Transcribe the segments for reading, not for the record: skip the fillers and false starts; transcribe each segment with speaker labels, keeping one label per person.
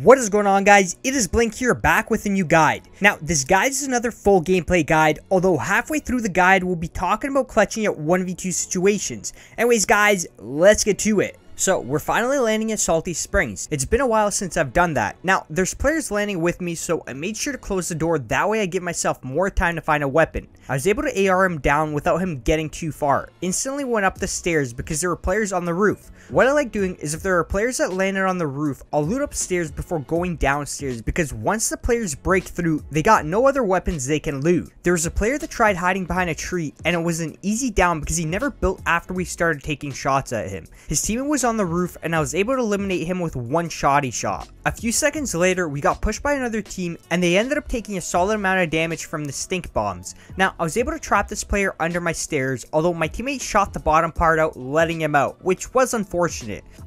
Speaker 1: What is going on, guys? It is Blink here, back with a new guide. Now, this guide is another full gameplay guide, although halfway through the guide, we'll be talking about clutching at 1v2 situations. Anyways, guys, let's get to it. So, we're finally landing at Salty Springs. It's been a while since I've done that. Now, there's players landing with me, so I made sure to close the door. That way I give myself more time to find a weapon. I was able to AR him down without him getting too far. Instantly went up the stairs because there were players on the roof. What I like doing is if there are players that landed on the roof, I'll loot upstairs before going downstairs, because once the players break through, they got no other weapons they can loot. There was a player that tried hiding behind a tree, and it was an easy down because he never built after we started taking shots at him. His teammate was on the roof, and I was able to eliminate him with one shoddy shot. A few seconds later, we got pushed by another team, and they ended up taking a solid amount of damage from the stink bombs. Now, I was able to trap this player under my stairs, although my teammate shot the bottom part out, letting him out, which was unfortunate.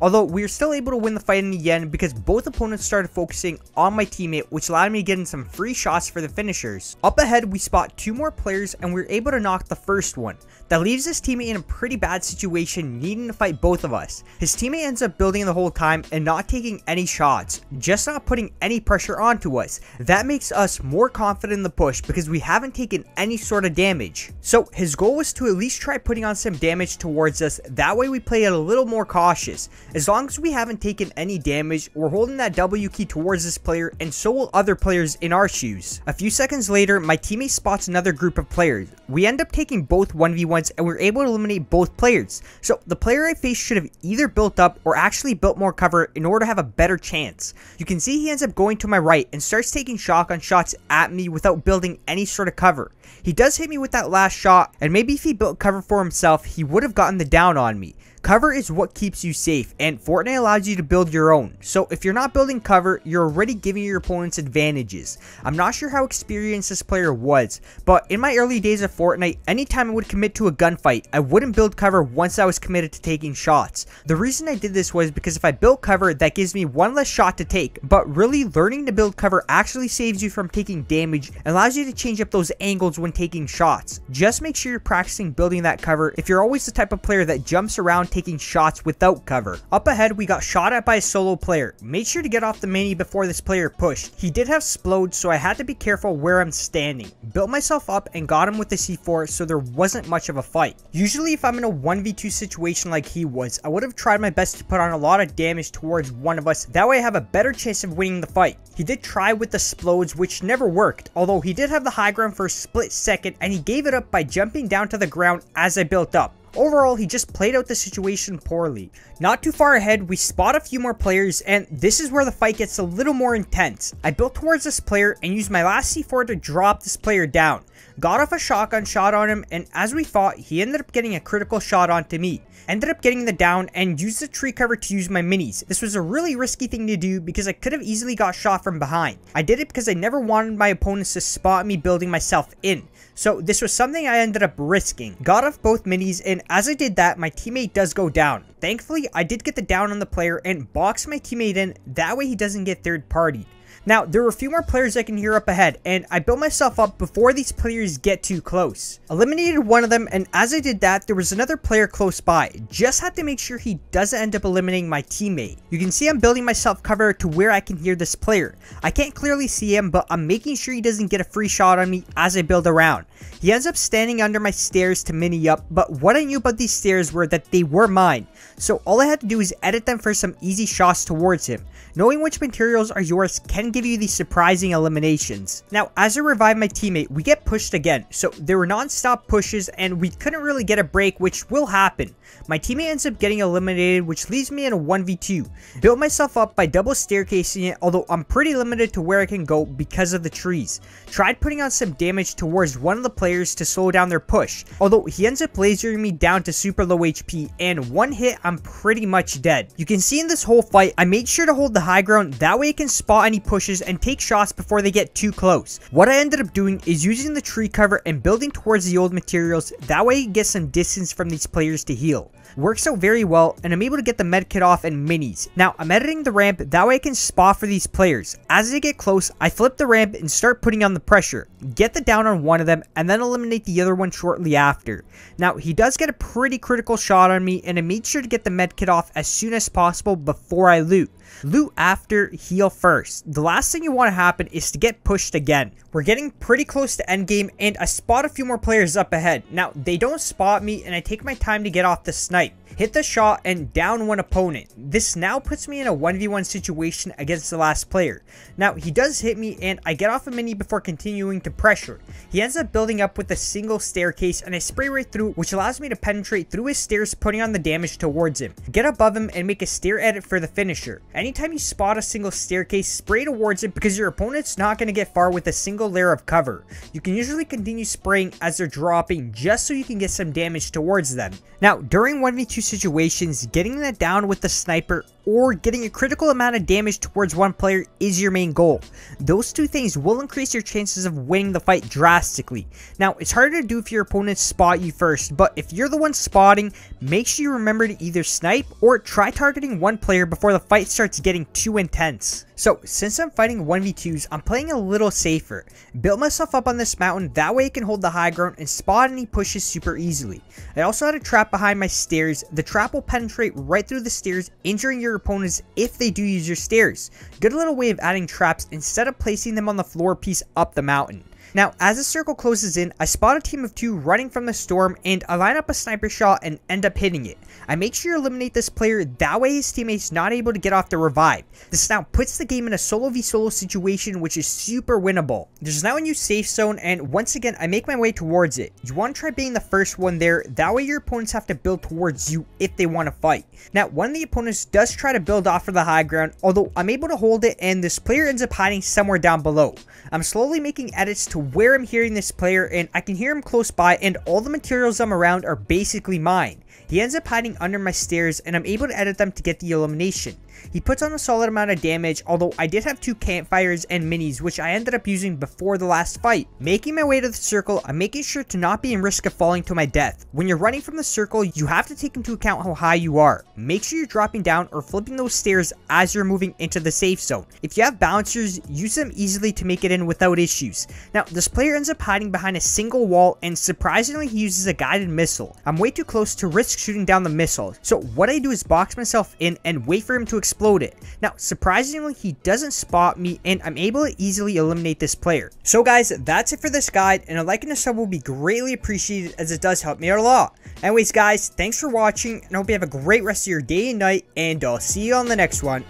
Speaker 1: Although we were still able to win the fight in the end because both opponents started focusing on my teammate, which allowed me to get in some free shots for the finishers. Up ahead, we spot two more players, and we were able to knock the first one. That leaves his teammate in a pretty bad situation, needing to fight both of us. His teammate ends up building the whole time and not taking any shots, just not putting any pressure onto us. That makes us more confident in the push because we haven't taken any sort of damage. So his goal was to at least try putting on some damage towards us. That way we play it a little more cautious. As long as we haven't taken any damage, we're holding that W key towards this player, and so will other players in our shoes. A few seconds later, my teammate spots another group of players. We end up taking both 1v1s, and we're able to eliminate both players. So the player I faced should have either built up or actually built more cover in order to have a better chance. You can see he ends up going to my right and starts taking shotgun shots at me without building any sort of cover. He does hit me with that last shot, and maybe if he built cover for himself, he would have gotten the down on me. Cover is what keeps you safe, and Fortnite allows you to build your own. So if you're not building cover, you're already giving your opponents advantages. I'm not sure how experienced this player was, but in my early days of Fortnite, anytime I would commit to a gunfight, I wouldn't build cover once I was committed to taking shots. The reason I did this was because if I built cover, that gives me one less shot to take, but really learning to build cover actually saves you from taking damage and allows you to change up those angles when taking shots. Just make sure you're practicing building that cover if you're always the type of player that jumps around taking shots without cover. Up ahead, we got shot at by a solo player. Made sure to get off the mini before this player pushed. He did have splodes, so I had to be careful where I'm standing. Built myself up and got him with the C4, so there wasn't much of a fight. Usually if I'm in a 1v2 situation like he was, I would have tried my best to put on a lot of damage towards one of us. That way I have a better chance of winning the fight. He did try with the splodes, which never worked, although he did have the high ground for a split second, and he gave it up by jumping down to the ground as I built up. Overall, he just played out the situation poorly. Not too far ahead, we spot a few more players, and this is where the fight gets a little more intense. I built towards this player and used my last C4 to drop this player down. Got off a shotgun shot on him, and as we fought, he ended up getting a critical shot onto me. Ended up getting the down and used the tree cover to use my minis. This was a really risky thing to do because I could have easily got shot from behind. I did it because I never wanted my opponents to spot me building myself in. So this was something I ended up risking. Got off both minis, and as I did that, my teammate does go down. Thankfully, I did get the down on the player and box my teammate in. That way he doesn't get third partied. Now, there were a few more players I can hear up ahead, and I built myself up before these players get too close. Eliminated one of them, and as I did that, there was another player close by. Just had to make sure he doesn't end up eliminating my teammate. You can see I'm building myself cover to where I can hear this player. I can't clearly see him, but I'm making sure he doesn't get a free shot on me as I build around. He ends up standing under my stairs to mini up, but what I knew about these stairs were that they were mine. So all I had to do is edit them for some easy shots towards him. Knowing which materials are yours can give you these surprising eliminations. Now, as I revive my teammate, we get pushed again. So there were non-stop pushes, and we couldn't really get a break, which will happen. My teammate ends up getting eliminated, which leaves me in a 1v2. Built myself up by double staircasing it, although I'm pretty limited to where I can go because of the trees. Tried putting on some damage towards one of the players to slow down their push, although he ends up lasering me down to super low HP, and one hit I'm pretty much dead. You can see in this whole fight, I made sure to hold the high ground, that way I can spot any pushes and take shots before they get too close. What I ended up doing is using the tree cover and building towards the old materials, that way you get some distance from these players to heal. Works out very well, and I'm able to get the med kit off and minis. Now, I'm editing the ramp, that way I can spot for these players. As they get close, I flip the ramp and start putting on the pressure. Get the down on one of them, and then eliminate the other one shortly after. Now, he does get a pretty critical shot on me, and I made sure to get the med kit off as soon as possible before I loot. Loot after, heal first. The last thing you want to happen is to get pushed again. We're getting pretty close to endgame, and I spot a few more players up ahead. Now, they don't spot me, and I take my time to get off the snipe. Hit the shot and down one opponent. This now puts me in a 1v1 situation against the last player. Now, he does hit me, and I get off a mini before continuing to pressure. He ends up building up with a single staircase, and I spray right through, which allows me to penetrate through his stairs, putting on the damage towards him. Get above him and make a stair edit for the finisher. Anytime you spot a single staircase, spray towards it because your opponent's not going to get far with a single layer of cover. You can usually continue spraying as they're dropping just so you can get some damage towards them. Now, during 1v2 situations, getting that down with the sniper or getting a critical amount of damage towards one player is your main goal. Those two things will increase your chances of winning the fight drastically. Now, it's harder to do if your opponents spot you first, but if you're the one spotting, make sure you remember to either snipe or try targeting one player before the fight starts getting too intense. So, since I'm fighting 1v2s, I'm playing a little safer. Built myself up on this mountain, that way I can hold the high ground and spot any pushes super easily. I also had a trap behind my stairs. The trap will penetrate right through the stairs, injuring your opponents if they do use your stairs. Good little way of adding traps instead of placing them on the floor piece up the mountain. Now, as the circle closes in, I spot a team of 2 running from the storm, and I line up a sniper shot and end up hitting it. I make sure to eliminate this player, that way his teammate's not able to get off the revive. This now puts the game in a solo v solo situation, which is super winnable. There's now a new safe zone, and once again, I make my way towards it. You want to try being the first one there, that way your opponents have to build towards you if they want to fight. Now, one of the opponents does try to build off for the high ground, although I'm able to hold it, and this player ends up hiding somewhere down below. I'm slowly making edits to where I'm hearing this player, and I can hear him close by, and all the materials I'm around are basically mine. He ends up hiding under my stairs, and I'm able to edit them to get the elimination. He puts on a solid amount of damage, although I did have 2 campfires and minis, which I ended up using before the last fight. Making my way to the circle, I'm making sure to not be in risk of falling to my death. When you're running from the circle, you have to take into account how high you are. Make sure you're dropping down or flipping those stairs as you're moving into the safe zone. If you have bouncers, use them easily to make it in without issues. Now, this player ends up hiding behind a single wall, and surprisingly, he uses a guided missile. I'm way too close to risk shooting down the missile, so what I do is box myself in and wait for him to explode it. Now, surprisingly, he doesn't spot me, and I'm able to easily eliminate this player. So guys, that's it for this guide, and a like and a sub will be greatly appreciated as it does help me out a lot. Anyways guys, thanks for watching, and I hope you have a great rest of your day and night, and I'll see you on the next one.